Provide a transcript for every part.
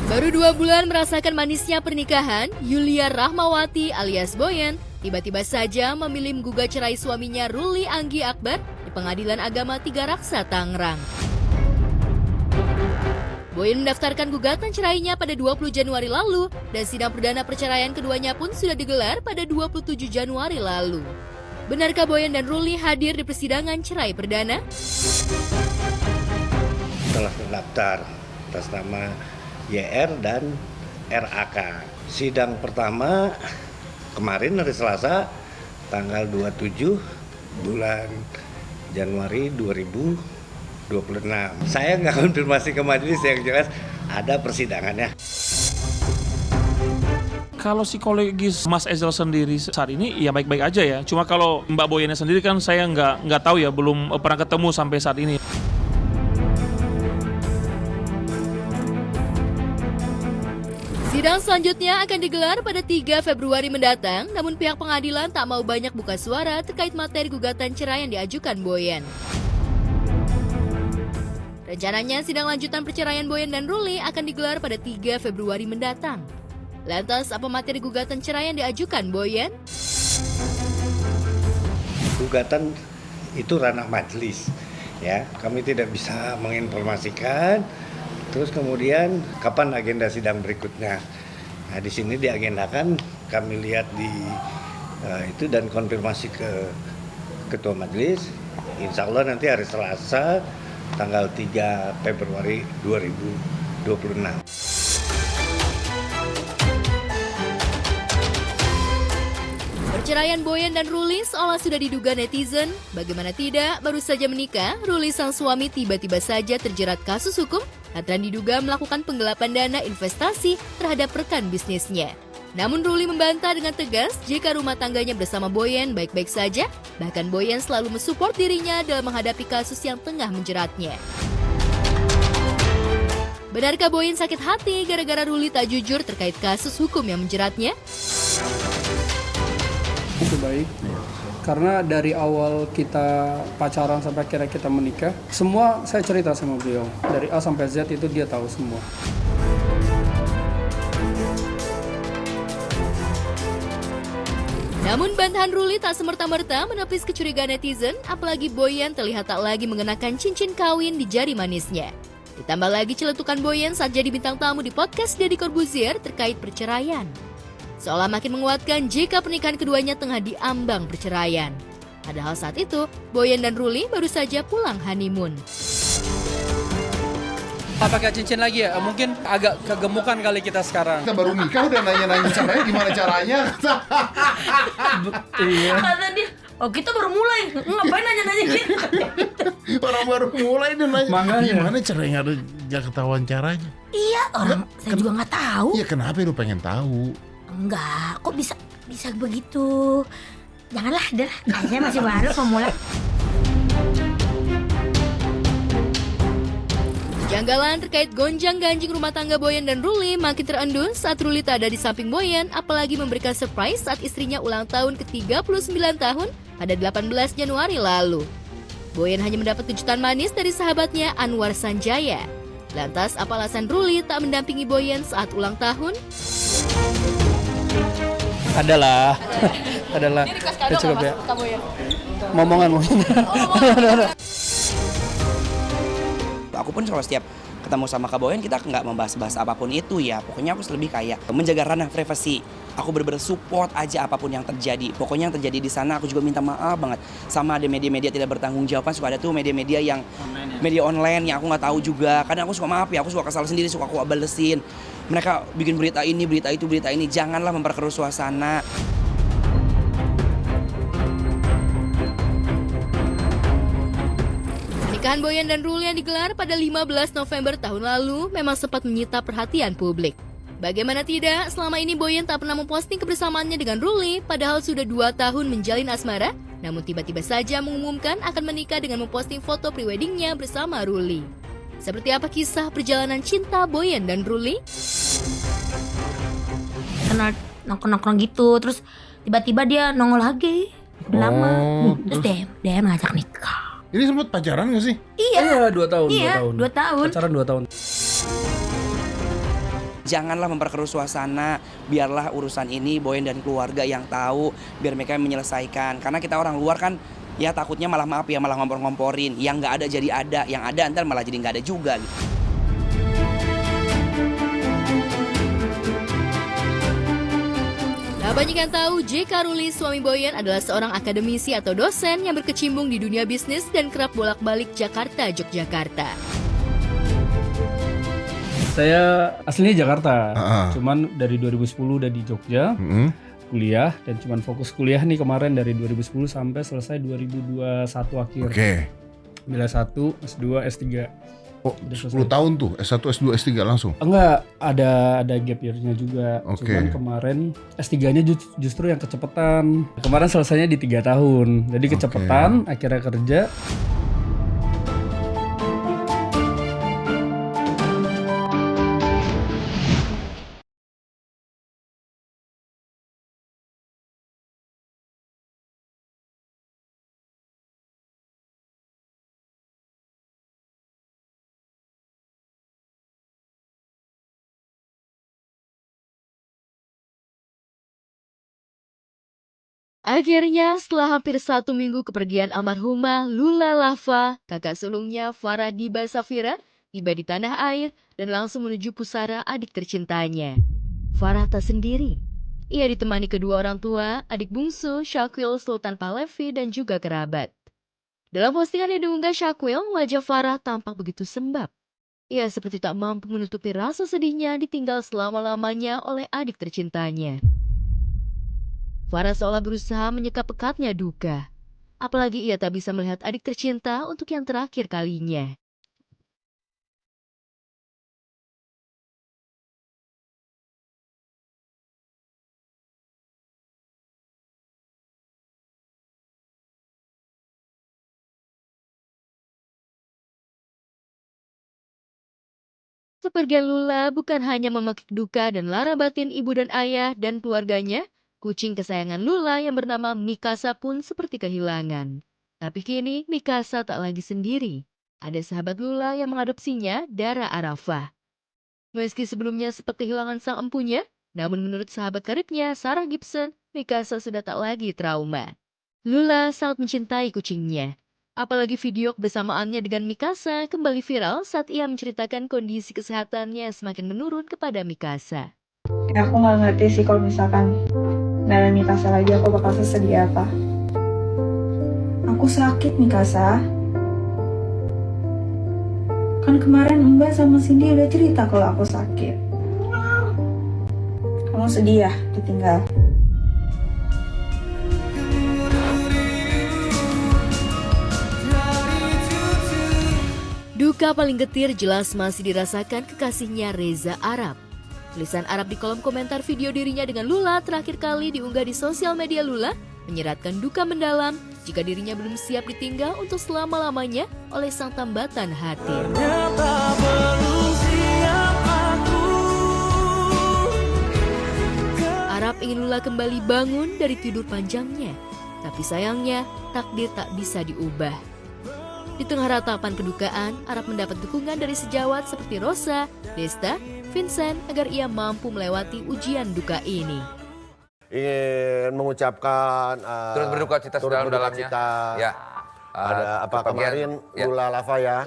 Baru 2 bulan merasakan manisnya pernikahan, Yulia Rahmawati alias Boyen tiba-tiba saja memilih menggugat cerai suaminya Ruli Anggi Akbar di Pengadilan Agama Tiga Raksa, Tangerang. Boyen mendaftarkan gugatan cerainya pada 20 Januari lalu dan sidang perdana perceraian keduanya pun sudah digelar pada 27 Januari lalu. Benarkah Boyen dan Ruli hadir di persidangan cerai perdana? Telah mendaftar atas nama YR dan RAK. Sidang pertama kemarin hari Selasa tanggal 27 bulan Januari 2026. Saya nggak konfirmasi ke majelis, yang jelas ada persidangannya. Kalau psikologis Mas Ezel sendiri saat ini ya baik-baik aja ya. Cuma kalau Mbak Boyennya sendiri kan saya nggak tahu ya, belum pernah ketemu sampai saat ini. Sidang selanjutnya akan digelar pada 3 Februari mendatang, namun pihak pengadilan tak mau banyak buka suara terkait materi gugatan cerai yang diajukan Boyen. Rencananya sidang lanjutan perceraian Boyen dan Ruli akan digelar pada 3 Februari mendatang. Lantas apa materi gugatan cerai yang diajukan Boyen? Gugatan itu ranah majelis, ya. Kami tidak bisa menginformasikan. Terus kemudian kapan agenda sidang berikutnya? Nah, di sini diagendakan, kami lihat di itu dan konfirmasi ke Ketua Majelis. Insya Allah nanti hari Selasa tanggal 3 Februari 2026. Perceraian Boyen dan Ruli seolah sudah diduga netizen. Bagaimana tidak, baru saja menikah, Ruli sang suami tiba-tiba saja terjerat kasus hukum lantaran diduga melakukan penggelapan dana investasi terhadap rekan bisnisnya. Namun Ruli membantah dengan tegas jika rumah tangganya bersama Boyen baik-baik saja, bahkan Boyen selalu mensupport dirinya dalam menghadapi kasus yang tengah menjeratnya. Benarkah Boyen sakit hati gara-gara Ruli tak jujur terkait kasus hukum yang menjeratnya? Itu baik, karena dari awal kita pacaran sampai akhirnya kita menikah, semua saya cerita sama beliau, dari A sampai Z itu dia tahu semua. Namun bantahan Ruli tak semerta-merta menepis kecurigaan netizen, apalagi Boyen terlihat tak lagi mengenakan cincin kawin di jari manisnya. Ditambah lagi celetukan Boyen saat jadi bintang tamu di podcast Deddy Corbuzier terkait perceraian. Seolah makin menguatkan jika pernikahan keduanya tengah diambang perceraian. Padahal saat itu, Boyen dan Ruli baru saja pulang honeymoon. Pakai cincin lagi ya? Mungkin agak kegemukan kali kita sekarang. Kita baru nikah udah nanya-nanya caranya, gimana caranya? Iya. Kata dia, oh kita baru mulai, ngapain nanya-nanya gitu? Orang baru mulai dia nanya, Makanya. gimana caranya, nggak ketahuan caranya? Iya, orang saya juga nggak tahu. Iya, kenapa lu pengen tahu? Enggak, kok bisa begitu? Janganlah, dah. Kayaknya masih baru pemula. Kejanggalan terkait gonjang-ganjing rumah tangga Boyen dan Ruli makin terendus saat Ruli tak ada di samping Boyen, apalagi memberikan surprise saat istrinya ulang tahun ke-39 tahun pada 18 Januari lalu. Boyen hanya mendapat kejutan manis dari sahabatnya Anwar Sanjaya. Lantas apa alasan Ruli tak mendampingi Boyen saat ulang tahun? Adalah. Ya, cukup ya. Momongan. Aku pun kalau setiap ketemu sama Kak Boyen kita nggak membahas-bahas apapun itu ya. Pokoknya aku lebih kayak menjaga ranah privasi. Aku bener-bener support aja apapun yang terjadi. Pokoknya yang terjadi di sana aku juga minta maaf banget. Sama ada media-media tidak bertanggung jawab, suka ada tuh media-media yang media online yang aku nggak tahu juga. Kadang aku suka maaf ya, aku suka kesal sendiri, suka aku balesin. Mereka bikin berita ini, berita itu, berita ini. Janganlah memperkeruh suasana. Pernikahan Boyen dan Ruli yang digelar pada 15 November tahun lalu memang sempat menyita perhatian publik. Bagaimana tidak, selama ini Boyen tak pernah memposting kebersamaannya dengan Ruli, padahal sudah 2 tahun menjalin asmara, namun tiba-tiba saja mengumumkan akan menikah dengan memposting foto preweddingnya bersama Ruli. Seperti apa kisah perjalanan cinta Boyen dan Ruli? Kenal nongkrong-nongkrong gitu, terus tiba-tiba dia nongol lagi. Udah lama. Terus dia ngajak nikah. Ini sempat pacaran gak sih? Iya, 2 tahun. iya, 2 tahun. Pacaran 2 tahun. Janganlah memperkeruh suasana, biarlah urusan ini Boyen dan keluarga yang tahu, biar mereka yang menyelesaikan. Karena kita orang luar kan ya takutnya malah maaf ya, malah ngompor-ngomporin. Yang nggak ada jadi ada, yang ada ntar malah jadi nggak ada juga gitu. Tak banyak yang tahu, J.K. Rulis, suami Boyen adalah seorang akademisi atau dosen yang berkecimpung di dunia bisnis dan kerap bolak-balik Jakarta, Yogyakarta. Saya aslinya Jakarta, Ah. cuman dari 2010 udah di Jogja, kuliah, dan cuman fokus kuliah nih kemarin dari 2010 sampai selesai 2021 akhir. Oke. Bila S1, S2, S3. Oh, Udah 10 selesai. tahun tuh, S1, S2, S3 langsung? Enggak, ada gap year-nya juga. Oke. Cuman kemarin S3-nya justru yang kecepatan. Kemarin selesainya di 3 tahun. Jadi kecepatan, akhirnya kerja. Akhirnya, setelah hampir 1 minggu kepergian almarhumah Lula Lava, kakak sulungnya Farah Diba Safira tiba di tanah air dan langsung menuju pusara adik tercintanya. Farah tak sendiri. Ia ditemani kedua orang tua, adik bungsu, Syakwil Sultan Pahlevi, dan juga kerabat. Dalam postingan yang diunggah Syakwil, wajah Farah tampak begitu sembab. Ia seperti tak mampu menutupi rasa sedihnya ditinggal selama-lamanya oleh adik tercintanya. Farah seolah berusaha menyekap pekatnya duka. Apalagi ia tak bisa melihat adik tercinta untuk yang terakhir kalinya. Kepergian Lula bukan hanya memetik duka dan lara batin ibu dan ayah dan keluarganya, kucing kesayangan Lula yang bernama Mikasa pun seperti kehilangan. Tapi kini Mikasa tak lagi sendiri. Ada sahabat Lula yang mengadopsinya, Dara Arafah. Meski sebelumnya sempat kehilangan sang empunya, namun menurut sahabat karibnya, Sarah Gibson, Mikasa sudah tak lagi trauma. Lula sangat mencintai kucingnya. Apalagi video kebersamaannya dengan Mikasa kembali viral saat ia menceritakan kondisi kesehatannya yang semakin menurun kepada Mikasa. Aku nggak ngerti sih kalau misalkan nggak ada Mikasa lagi aku bakal sesedih apa. Aku sakit Mikasa. Kan kemarin Mbak sama Cindy udah cerita kalau aku sakit. Kamu sedih ya ditinggal? Duka paling getir jelas masih dirasakan kekasihnya Reza Arab. Tulisan Arab di kolom komentar video dirinya dengan Lula terakhir kali diunggah di sosial media Lula menyeratkan duka mendalam jika dirinya belum siap ditinggal untuk selama-lamanya oleh sang tambatan hati. Arab ingin Lula kembali bangun dari tidur panjangnya, tapi sayangnya takdir tak bisa diubah. Di tengah ratapan kedukaan, Arab mendapat dukungan dari sejawat seperti Rosa, Desta, Vincent agar ia mampu melewati ujian duka ini. Ingin mengucapkan turut berduka cita turut berduka dalamnya. cita. Ya. Ada apa kemarin Lula Lava ya,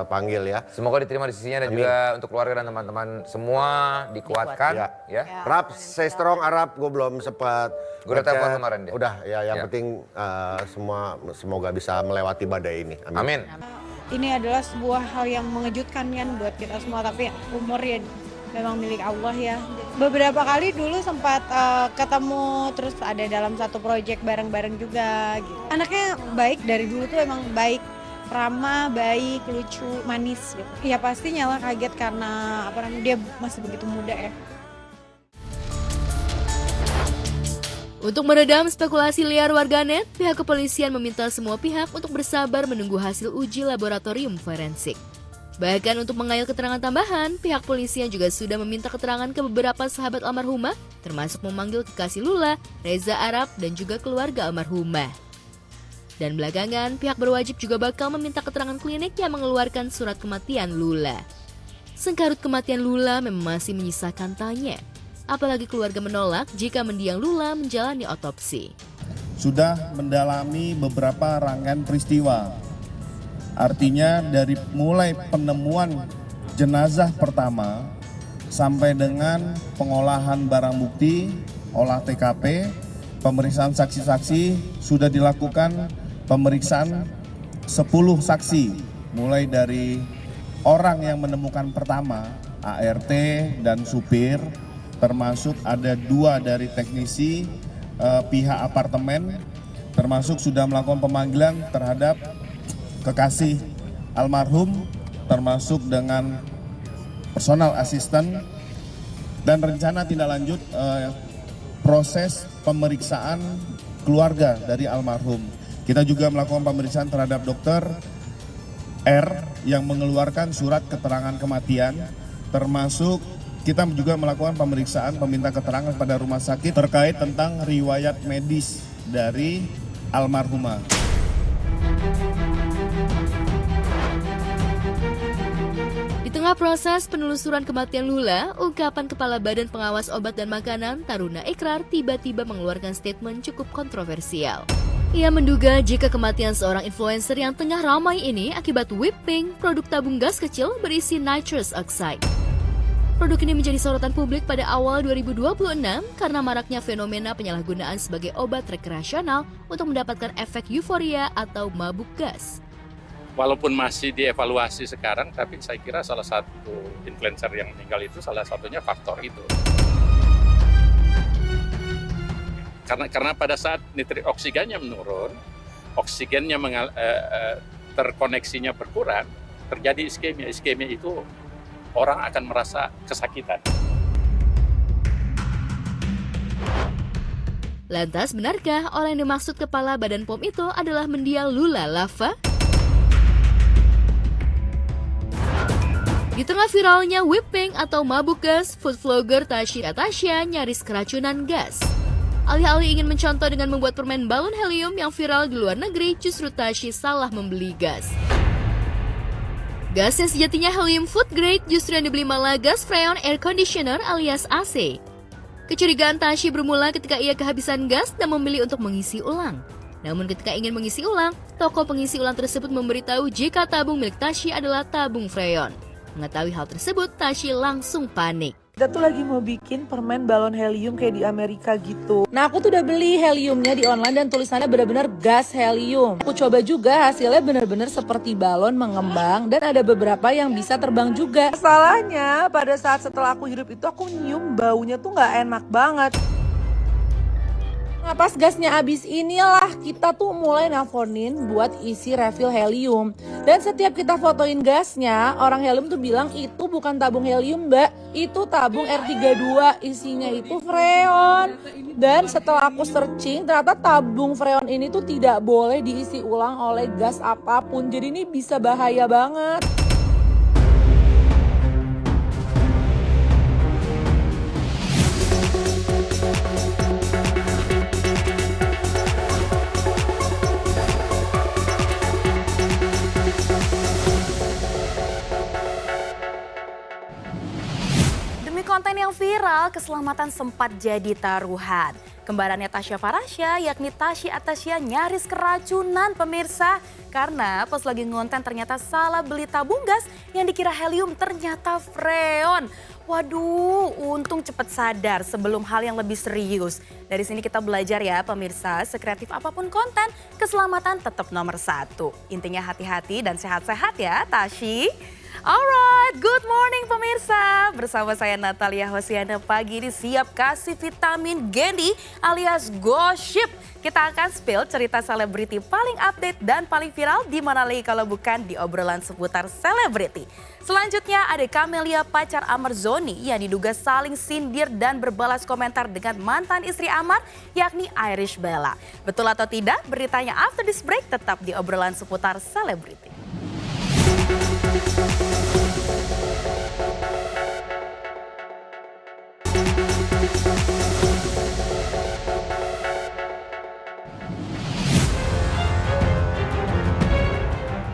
panggil ya. Semoga diterima di sisinya dan juga untuk keluarga dan teman-teman semua dikuatkan. Ya. Rap, stay strong Arab, gue belum sempat. Gue udah telepon kemarin dia. Udah ya, yang penting semua semoga bisa melewati badai ini. Amin. Ini adalah sebuah hal yang mengejutkan kan buat kita semua, tapi umur ya memang milik Allah ya. Beberapa kali dulu sempat ketemu, terus ada dalam satu proyek bareng-bareng juga gitu. Anaknya baik dari dulu tuh emang baik, ramah, baik, lucu, manis gitu. Ya pastinya lah kaget karena dia masih begitu muda ya. Untuk meredam spekulasi liar warganet, pihak kepolisian meminta semua pihak untuk bersabar menunggu hasil uji laboratorium forensik. Bahkan untuk mengayal keterangan tambahan, pihak polisian juga sudah meminta keterangan ke beberapa sahabat almarhumah, termasuk memanggil kekasih Lula, Reza Arab, dan juga keluarga almarhumah. Dan belakangan, pihak berwajib juga bakal meminta keterangan klinik yang mengeluarkan surat kematian Lula. Sengkarut kematian Lula memang masih menyisakan tanya. Apalagi keluarga menolak jika mendiang Lula menjalani otopsi. Sudah mendalami beberapa rangkaian peristiwa. Artinya dari mulai penemuan jenazah pertama sampai dengan pengolahan barang bukti, olah TKP, pemeriksaan saksi-saksi, sudah dilakukan pemeriksaan 10 saksi. Mulai dari orang yang menemukan pertama, ART dan supir, termasuk ada 2 dari teknisi pihak apartemen, termasuk sudah melakukan pemanggilan terhadap kekasih almarhum, termasuk dengan personal asisten, dan rencana tindak lanjut proses pemeriksaan keluarga dari almarhum. Kita juga melakukan pemeriksaan terhadap dokter R yang mengeluarkan surat keterangan kematian, termasuk kita juga melakukan pemeriksaan peminta keterangan pada rumah sakit terkait tentang riwayat medis dari almarhumah. Di tengah proses penelusuran kematian Lula, ungkapan Kepala Badan Pengawas Obat dan Makanan Taruna Ikrar tiba-tiba mengeluarkan statement cukup kontroversial. Ia menduga jika kematian seorang influencer yang tengah ramai ini akibat whipping, produk tabung gas kecil berisi nitrous oxide. Produk ini menjadi sorotan publik pada awal 2026 karena maraknya fenomena penyalahgunaan sebagai obat rekreasional untuk mendapatkan efek euforia atau mabuk gas. Walaupun masih dievaluasi sekarang, tapi saya kira salah satu influencer yang meninggal itu salah satunya faktor itu. Karena pada saat nitrit oksigennya menurun, oksigennya terkoneksinya berkurang, terjadi iskemia. Iskemia itu orang akan merasa kesakitan. Lantas benarkah orang yang dimaksud Kepala Badan POM itu adalah mendiang Lula Lava? Di tengah viralnya whipping atau mabuk gas, food vlogger Tashi Natasha nyaris keracunan gas. Alih-alih ingin mencontoh dengan membuat permen balon helium yang viral di luar negeri, justru Tashi salah membeli gas. Gas yang sejatinya helium food grade justru yang dibeli malah gas freon air conditioner alias AC. Kecurigaan Tashi bermula ketika ia kehabisan gas dan memilih untuk mengisi ulang. Namun ketika ingin mengisi ulang, toko pengisi ulang tersebut memberitahu jika tabung milik Tashi adalah tabung freon. Mengetahui hal tersebut, Tashi langsung panik. Kita tuh lagi mau bikin permen balon helium kayak di Amerika gitu. Nah aku tuh udah beli heliumnya di online dan tulisannya benar-benar gas helium. Aku coba juga, hasilnya benar-benar seperti balon mengembang dan ada beberapa yang bisa terbang juga. Masalahnya pada saat setelah aku hidup itu aku nyium baunya tuh nggak enak banget. Nah pas gasnya habis inilah kita tuh mulai nelponin buat isi refill helium. Dan setiap kita fotoin gasnya, orang helium tuh bilang itu bukan tabung helium mbak, itu tabung R32, isinya itu freon. Dan setelah aku searching, ternyata tabung freon ini tuh tidak boleh diisi ulang oleh gas apapun. Jadi ini bisa bahaya banget. Konten yang viral, keselamatan sempat jadi taruhan. Kembarannya Tasya Farasya, yakni Tashi Atasya nyaris keracunan pemirsa. Karena pas lagi ngonten ternyata salah beli tabung gas yang dikira helium ternyata freon. Waduh, untung cepet sadar sebelum hal yang lebih serius. Dari sini kita belajar ya pemirsa, sekreatif apapun konten, keselamatan tetap nomor 1. Intinya hati-hati dan sehat-sehat ya Tashi. Alright, good morning pemirsa. Bersama saya Natalia Hosiana pagi ini siap kasih vitamin Gendi alias gosip. Kita akan spill cerita selebriti paling update dan paling viral di mana lagi kalau bukan di obrolan seputar selebriti. Selanjutnya ada Camelia pacar Amar Zoni yang diduga saling sindir dan berbalas komentar dengan mantan istri Amar yakni Irish Bella. Betul atau tidak? Beritanya after this break tetap di obrolan seputar selebriti.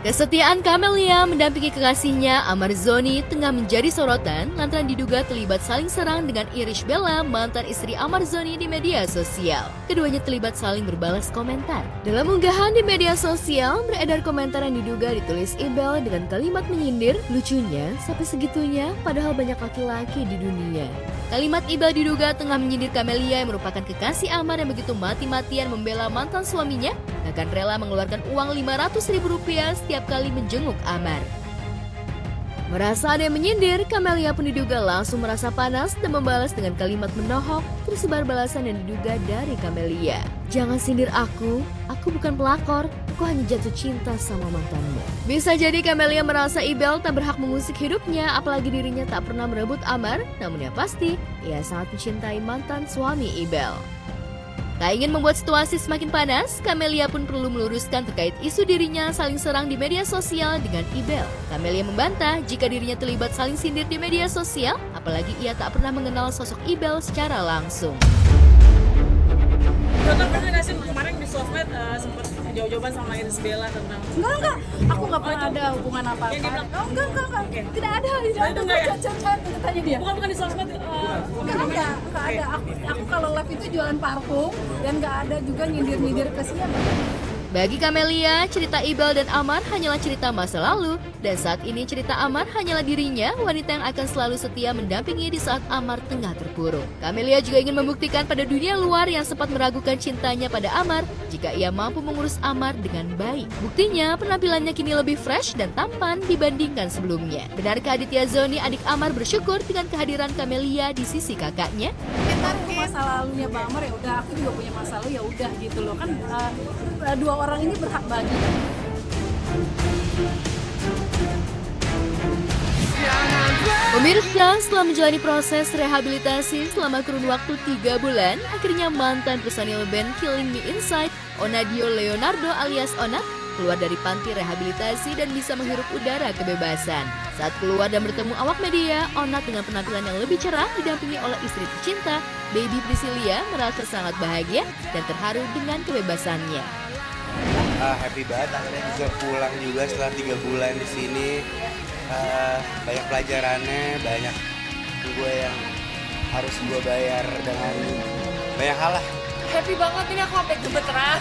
Kesetiaan Camelia mendampingi kekasihnya Amar Zoni tengah menjadi sorotan lantaran diduga terlibat saling serang dengan Irish Bella, mantan istri Amar Zoni di media sosial. Keduanya terlibat saling berbalas komentar. Dalam unggahan di media sosial, beredar komentar yang diduga ditulis Ibel dengan kalimat menyindir, lucunya sampai segitunya padahal banyak laki-laki di dunia. Kalimat Ibel diduga tengah menyindir Camelia yang merupakan kekasih Amar yang begitu mati-matian membela mantan suaminya, bahkan rela mengeluarkan uang Rp500.000 setiap kali menjenguk Amar. Merasa ada yang menyindir, Camelia pun diduga langsung merasa panas dan membalas dengan kalimat menohok, tersebar balasan yang diduga dari Camelia. Jangan sindir aku bukan pelakor, aku hanya jatuh cinta sama mantanmu. Bisa jadi Camelia merasa Ibel tak berhak mengusik hidupnya, apalagi dirinya tak pernah merebut Amar, namun yang pasti, ia sangat mencintai mantan suami Ibel. Tak ingin membuat situasi semakin panas, Camelia pun perlu meluruskan terkait isu dirinya saling serang di media sosial dengan Ibel. Camelia membantah jika dirinya terlibat saling sindir di media sosial, apalagi ia tak pernah mengenal sosok Ibel secara langsung. Dokter pernah nggak sih kemarin di sosmed sempat jawab-jawaban sama Irish Bella tentang Enggak, aku nggak pernah ada hubungan apa-apa. Yang dia bilang, Enggak, Oke. tidak ada, Itu enggak ya? tanya dia. Bukan di sosmed. Enggak ada. Aku kalau live itu jualan parfum dan nggak ada juga nyindir ke siapa. Bagi Camelia, cerita Ibel dan Amar hanyalah cerita masa lalu, dan saat ini cerita Amar hanyalah dirinya, wanita yang akan selalu setia mendampingi di saat Amar tengah terpuruk. Camelia juga ingin membuktikan pada dunia luar yang sempat meragukan cintanya pada Amar, jika ia mampu mengurus Amar dengan baik. Buktinya, penampilannya kini lebih fresh dan tampan dibandingkan sebelumnya. Benarkah Aditya Zoni, adik Amar, bersyukur dengan kehadiran Camelia di sisi kakaknya? Masa lalunya Bang Amar ya udah, aku juga punya masa lalu ya udah gitu loh kan, dua orang ini berhak bagi. Pemirsa, setelah menjalani proses rehabilitasi selama kurun waktu 3 bulan, akhirnya mantan personil band Killing Me Inside, Onadio Leonardo alias Onat, keluar dari panti rehabilitasi dan bisa menghirup udara kebebasan. Saat keluar dan bertemu awak media, Onat dengan penampilan yang lebih cerah didampingi oleh istri tercinta, Baby Priscilia, merasa sangat bahagia dan terharu dengan kebebasannya. Happy banget akhirnya bisa pulang juga setelah 3 bulan di sini. Banyak pelajarannya, banyak gue yang harus gue bayar dengan banyak hal lah. Happy banget ini aku sampai gemeteran.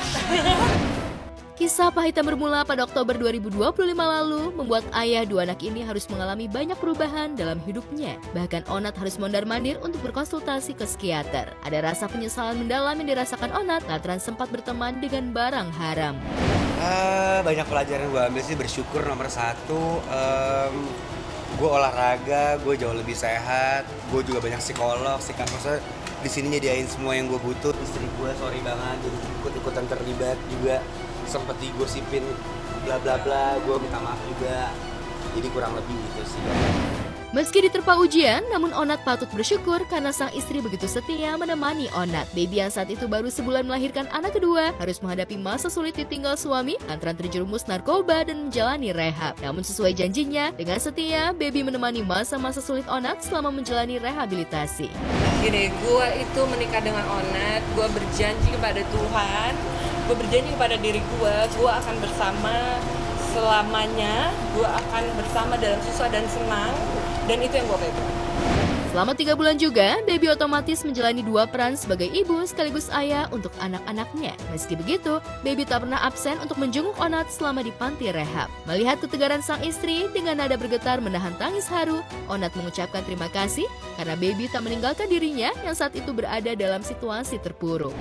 Kisah pahit yang bermula pada Oktober 2025 lalu membuat ayah dua anak ini harus mengalami banyak perubahan dalam hidupnya. Bahkan Onat harus mondar-mandir untuk berkonsultasi ke psikiater. Ada rasa penyesalan mendalam yang dirasakan Onat lantaran sempat berteman dengan barang haram. Banyak pelajaran gue ambil sih, bersyukur nomor 1. Gue olahraga, gue jauh lebih sehat. Gue juga banyak psikolog, maksudnya di sini nyediain semua yang gue butuh. Istri gue sorry banget jadi ikut-ikutan terlibat juga. Sempet digosipin bla bla bla, gue minta maaf juga. Jadi kurang lebih gitu sih. Meski diterpa ujian, namun Onat patut bersyukur karena sang istri begitu setia menemani Onat. Baby yang saat itu baru sebulan melahirkan anak kedua harus menghadapi masa sulit ditinggal suami lantaran terjerumus narkoba dan menjalani rehab. Namun sesuai janjinya, dengan setia, Baby menemani masa-masa sulit Onat selama menjalani rehabilitasi. Gini, gue itu menikah dengan Onat, gue berjanji kepada Tuhan, gue berjanji kepada diri gue akan bersama selamanya, gue akan bersama dalam susah dan senang, dan itu yang gue pegang. Selama 3 bulan juga, Baby otomatis menjalani 2 peran sebagai ibu sekaligus ayah untuk anak-anaknya. Meski begitu, Baby tak pernah absen untuk menjenguk Onat selama di panti rehab. Melihat ketegaran sang istri dengan nada bergetar menahan tangis haru, Onat mengucapkan terima kasih karena Baby tak meninggalkan dirinya yang saat itu berada dalam situasi terpuruk.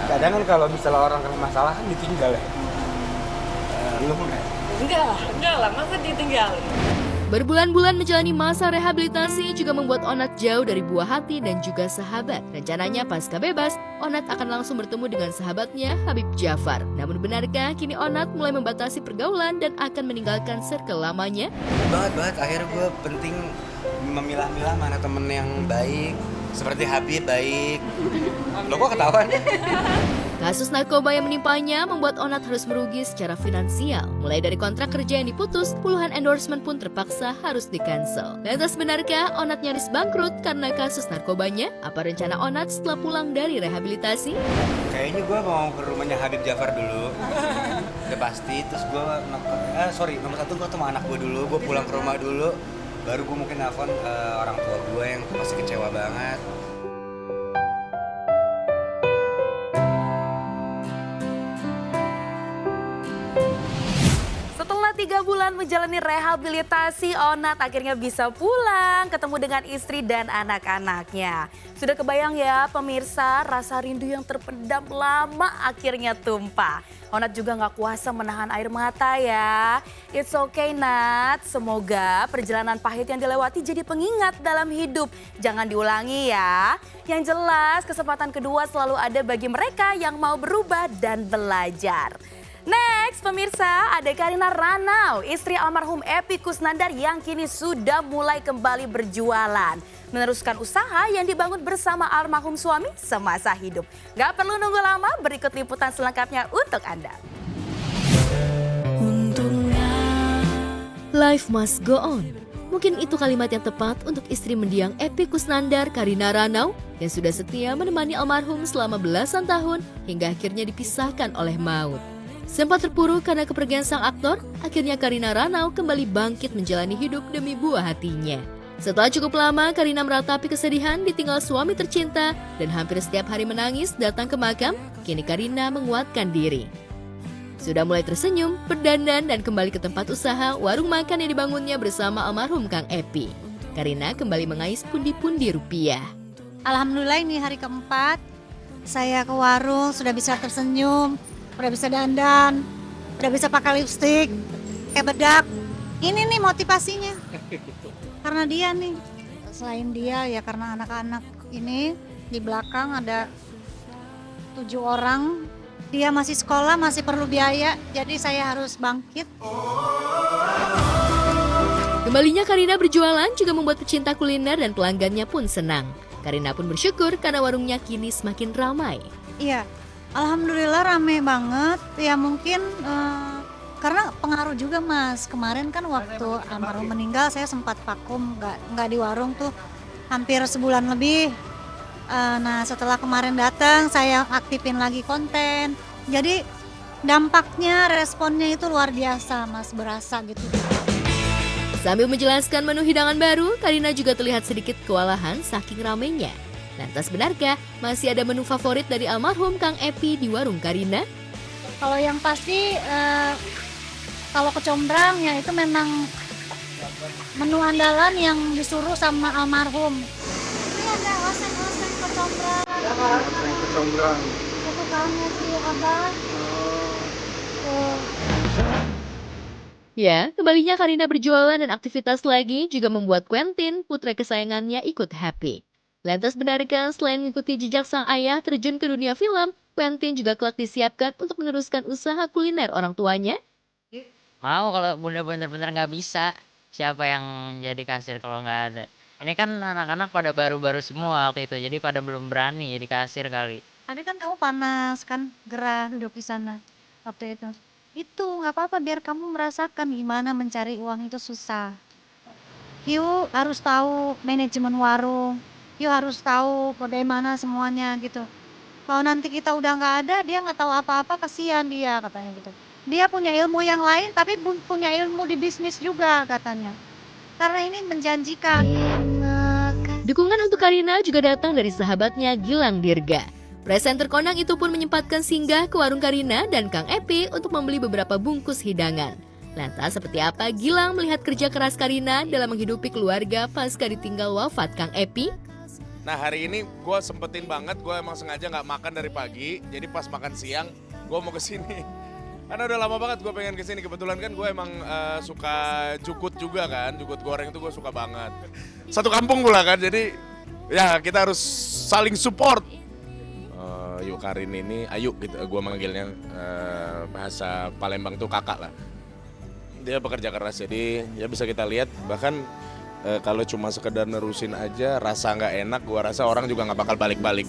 Kadang kan kalau misalnya orang kena masalah kan ditinggal ya. Enggak lah, masa ditinggalin? Berbulan-bulan menjalani masa rehabilitasi juga membuat Onat jauh dari buah hati dan juga sahabat. Rencananya pasca bebas, Onat akan langsung bertemu dengan sahabatnya Habib Jafar. Namun benarkah kini Onat mulai membatasi pergaulan dan akan meninggalkan circle lamanya? Banget, akhirnya gue penting memilah-milah mana temen yang baik. Seperti Habib baik. Lo kok ketahuan? Kasus narkoba yang menimpanya membuat Onat harus merugi secara finansial. Mulai dari kontrak kerja yang diputus, puluhan endorsement pun terpaksa harus di-cancel. Lantas benarkah Onat nyaris bangkrut karena kasus narkobanya? Apa rencana Onat setelah pulang dari rehabilitasi? Kayaknya gue mau ke rumahnya Habib Jafar dulu. Udah pasti, terus gue nomor satu gue sama anak gue dulu, gue pulang ke rumah dulu, baru gue mungkin nelfon orang tua gue yang masih kecewa banget. Setelah 3 bulan menjalani rehabilitasi, Onat akhirnya bisa pulang, ketemu dengan istri dan anak-anaknya. Sudah kebayang ya pemirsa, rasa rindu yang terpendam lama akhirnya tumpah. Onat juga gak kuasa menahan air mata ya. It's okay Nat, semoga perjalanan pahit yang dilewati jadi pengingat dalam hidup. Jangan diulangi ya. Yang jelas kesempatan kedua selalu ada bagi mereka yang mau berubah dan belajar. Next, pemirsa, ada Karina Ranau, istri almarhum Epy Kusnandar yang kini sudah mulai kembali berjualan. Meneruskan usaha yang dibangun bersama almarhum suami semasa hidup. Gak perlu nunggu lama, berikut liputan selengkapnya untuk Anda. Life must go on. Mungkin itu kalimat yang tepat untuk istri mendiang Epy Kusnandar, Karina Ranau, yang sudah setia menemani almarhum selama belasan tahun hingga akhirnya dipisahkan oleh maut. Sempat terpuruk karena kepergian sang aktor, akhirnya Karina Ranau kembali bangkit menjalani hidup demi buah hatinya. Setelah cukup lama, Karina meratapi kesedihan ditinggal suami tercinta dan hampir setiap hari menangis datang ke makam, kini Karina menguatkan diri. Sudah mulai tersenyum, berdandan dan kembali ke tempat usaha warung makan yang dibangunnya bersama almarhum Kang Epy. Karina kembali mengais pundi-pundi rupiah. Alhamdulillah ini hari keempat, saya ke warung sudah bisa tersenyum, udah bisa dandan, udah bisa pakai lipstik, kayak bedak. Ini nih motivasinya. Karena dia nih, selain dia ya karena anak-anak ini di belakang ada 7 orang. Dia masih sekolah, masih perlu biaya, jadi saya harus bangkit. Kembalinya Karina berjualan juga membuat pecinta kuliner dan pelanggannya pun senang. Karina pun bersyukur karena warungnya kini semakin ramai. Iya, alhamdulillah rame banget. Ya mungkin karena pengaruh juga Mas. Kemarin kan waktu almarhum meninggal saya sempat vakum, nggak di warung tuh hampir sebulan lebih. Nah setelah kemarin datang saya aktifin lagi konten. Jadi dampaknya, responnya itu luar biasa Mas, berasa gitu. Sambil menjelaskan menu hidangan baru, Karina juga terlihat sedikit kewalahan saking ramainya. Lantas benarkah masih ada menu favorit dari almarhum Kang Epy di warung Karina? Kalau yang pasti kalau kecombrang ya itu memang menu andalan yang disuruh sama almarhum. Ini ada oseng-oseng kecombrang. Kecombrang. Kesukaannya si Abah. Ya, kembalinya Karina berjualan dan aktivitas lagi juga membuat Quentin, putra kesayangannya, ikut happy. Lantas benarkah selain mengikuti jejak sang ayah terjun ke dunia film, Quentin juga kelak disiapkan untuk meneruskan usaha kuliner orang tuanya? Mau kalau bunda bener-bener nggak bisa, siapa yang jadi kasir kalau nggak ada? Ini kan anak-anak pada baru-baru semua waktu itu, jadi pada belum berani jadi kasir kali. Tadi kan kamu panas kan, gerah duduk di sana waktu itu. Itu nggak apa-apa biar kamu merasakan gimana mencari uang itu susah. You harus tahu manajemen warung, you harus tahu bagaimana semuanya gitu. Kalau nanti kita udah nggak ada, dia nggak tahu apa-apa, kasihan dia katanya gitu. Dia punya ilmu yang lain tapi punya ilmu di bisnis juga katanya. Karena ini menjanjikan. Dukungan untuk Karina juga datang dari sahabatnya Gilang Dirga. Presenter kondang itu pun menyempatkan singgah ke warung Karina dan Kang Epy untuk membeli beberapa bungkus hidangan. Lantas seperti apa Gilang melihat kerja keras Karina dalam menghidupi keluarga pasca ditinggal wafat Kang Epy? Nah hari ini gue sempetin banget, gue emang sengaja nggak makan dari pagi, jadi pas makan siang gue mau kesini. Karena udah lama banget gue pengen kesini, kebetulan kan gue emang suka jukut juga kan, jukut goreng itu gue suka banget. Satu kampung pula kan, jadi ya kita harus saling support. Yuk Karin ini, ayu gitu, gue manggilnya bahasa Palembang tuh kakak lah. Dia bekerja keras, jadi ya bisa kita lihat bahkan kalau cuma sekedar nerusin aja rasa nggak enak, gue rasa orang juga nggak bakal balik-balik.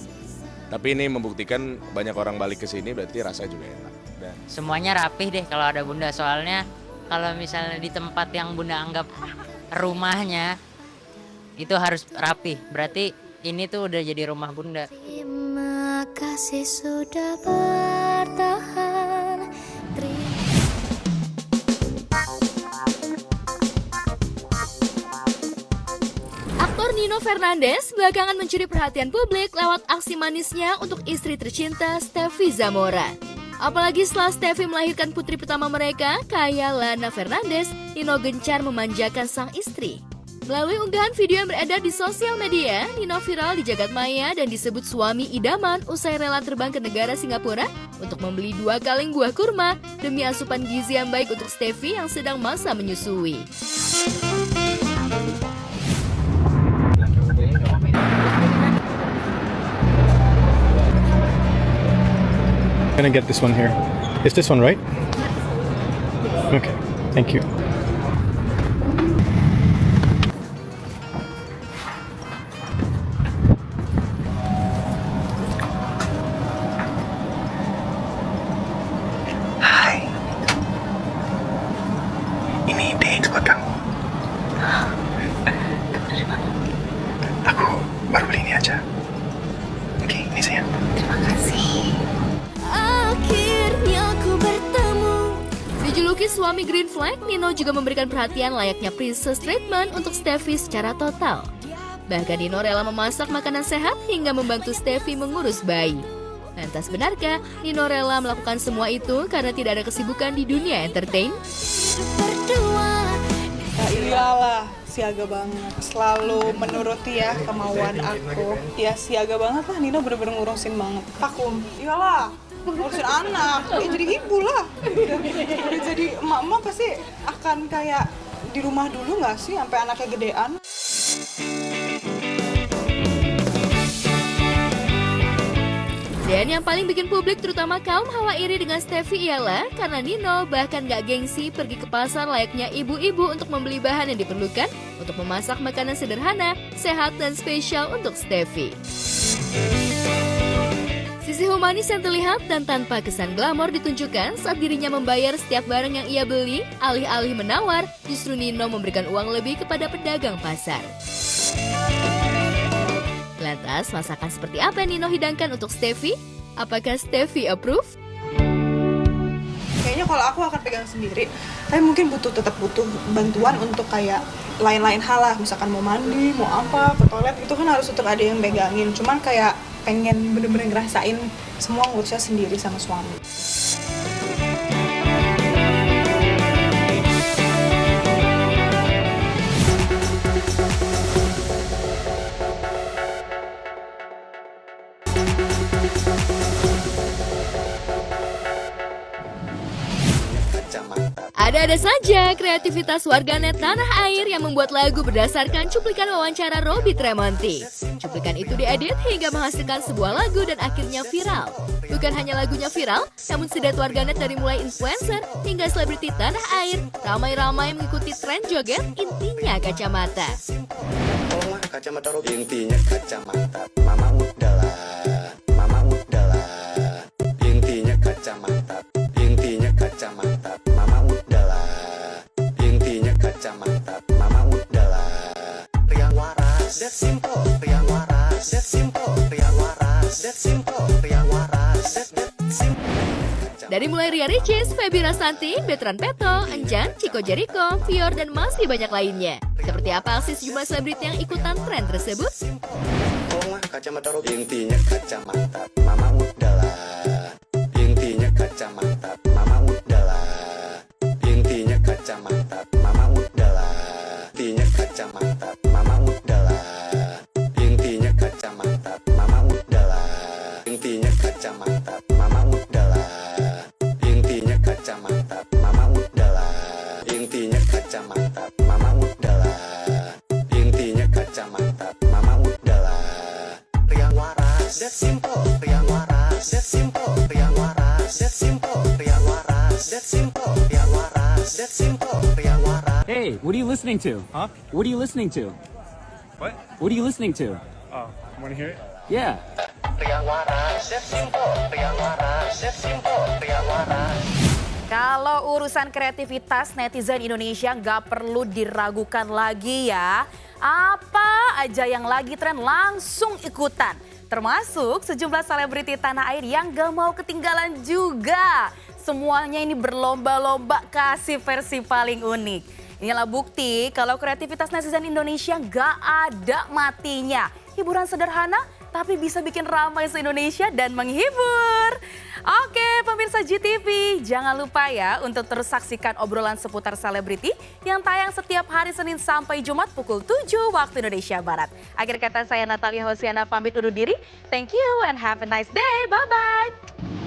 Tapi ini membuktikan banyak orang balik ke sini berarti rasanya juga enak. Dan Semuanya rapih deh kalau ada Bunda, soalnya kalau misalnya di tempat yang Bunda anggap rumahnya itu harus rapih, berarti ini tuh udah jadi rumah Bunda. Terima kasih sudah bertahan. Aktor Nino Fernandez belakangan mencuri perhatian publik lewat aksi manisnya untuk istri tercinta Steffi Zamora. Apalagi setelah Steffi melahirkan putri pertama mereka, Kaya Lana Fernandez, Nino gencar memanjakan sang istri. Melalui unggahan video yang beredar di sosial media, Nino viral di jagat maya dan disebut suami idaman usai rela terbang ke negara Singapura untuk membeli 2 kaleng buah kurma demi asupan gizi yang baik untuk Steffi yang sedang masa menyusui. Gonna get this one here. Is this one right? Okay, thank you. Hai, ini date buat kamu. Aku baru beli ini aja. Oke, ini sayang. Terima kasih. Akhirnya aku bertemu. Dijuluki suami green flag, Nino juga memberikan perhatian layaknya princess treatment untuk Steffi secara total. Bahkan Nino rela memasak makanan sehat hingga membantu Steffi mengurus bayi. Lantas benarkah Nino rela melakukan semua itu karena tidak ada kesibukan di dunia entertain? Ya iyalah, siaga banget. Selalu menuruti ya kemauan aku. Ya siaga banget lah, Nino bener-bener ngurusin banget. Vakum, iyalah. Ngurusin anak, ya jadi ibu lah. Udah jadi emak-emak pasti akan kayak di rumah dulu nggak sih sampai anaknya gedean. Dan yang paling bikin publik terutama kaum hawa iri dengan Steffi ialah karena Nino bahkan gak gengsi pergi ke pasar layaknya ibu-ibu untuk membeli bahan yang diperlukan untuk memasak makanan sederhana, sehat dan spesial untuk Steffi. Sisi humanis yang terlihat dan tanpa kesan glamor ditunjukkan saat dirinya membayar setiap barang yang ia beli, alih-alih menawar, justru Nino memberikan uang lebih kepada pedagang pasar. Lantas, masakan seperti apa yang Nino hidangkan untuk Steffi? Apakah Steffi approve? Kayaknya kalau aku akan pegang sendiri, tapi mungkin tetap butuh bantuan untuk kayak lain-lain hal lah, misalkan mau mandi, mau apa, ke toilet, itu kan harus tetap ada yang pegangin. Cuman kayak pengen bener-bener ngerasain semua ngurusnya sendiri sama suami. Ada-ada saja kreativitas warganet tanah air yang membuat lagu berdasarkan cuplikan wawancara Robby Tremonti. Cuplikan itu diedit hingga menghasilkan sebuah lagu dan akhirnya viral. Bukan hanya lagunya viral, namun sedat warganet dari mulai influencer hingga selebriti tanah air ramai-ramai mengikuti tren joget intinya kacamata. Oh, kacamata Robby. Intinya kacamata. Mama udahlah. Mama udahlah. Intinya kacamata. Intinya kacamata. Mama udahlah. Intinya kacamata. Mama udahlah. Riang waras. That simple. Riang waras. That simple. Riang waras. That simple. Riang waras. That simple. Dari mulai Ria Ricis, Feby Rasanti, Betran Peto, Enjan, Chico Jericho, Fior, dan masih banyak lainnya. Seperti apa aksi sejumlah selebriti yang ikutan tren tersebut? Oh, kacamata Robby. Intinya kacamata. Mama udahlah. Intinya kacamata. Mama udahlah. Intinya kacamata. Mama udahlah. Intinya kacamata. Mama udahlah. Intinya kacamata. Mama udahlah. Intinya kacamata. Mama udahlah. Intinya kacamata. Mama udahlah. Intinya kacamata. Mama udahlah. Intinya kacamata. Mama udahlah. Riang waras. That simple. Riang waras. That simple. Riang waras. That simple. Riang waras. That simple. Riang waras. That simple. Riang waras. Hey, what are you listening to? Huh? What are you listening to? What? What are you listening to? Oh, want to hear it? Ya. Kalau urusan kreativitas netizen Indonesia nggak perlu diragukan lagi ya. Apa aja yang lagi tren langsung ikutan. Termasuk sejumlah selebriti tanah air yang gak mau ketinggalan juga. Semuanya ini berlomba-lomba kasih versi paling unik. Inilah bukti kalau kreativitas netizen Indonesia gak ada matinya. Hiburan sederhana tapi bisa bikin ramai se-Indonesia dan menghibur. Oke, pemirsa GTV, jangan lupa ya untuk terus saksikan obrolan seputar selebriti yang tayang setiap hari Senin sampai Jumat pukul 7 waktu Indonesia Barat. Akhir kata saya Natalia Hosiana pamit undur diri. Thank you and have a nice day. Bye-bye.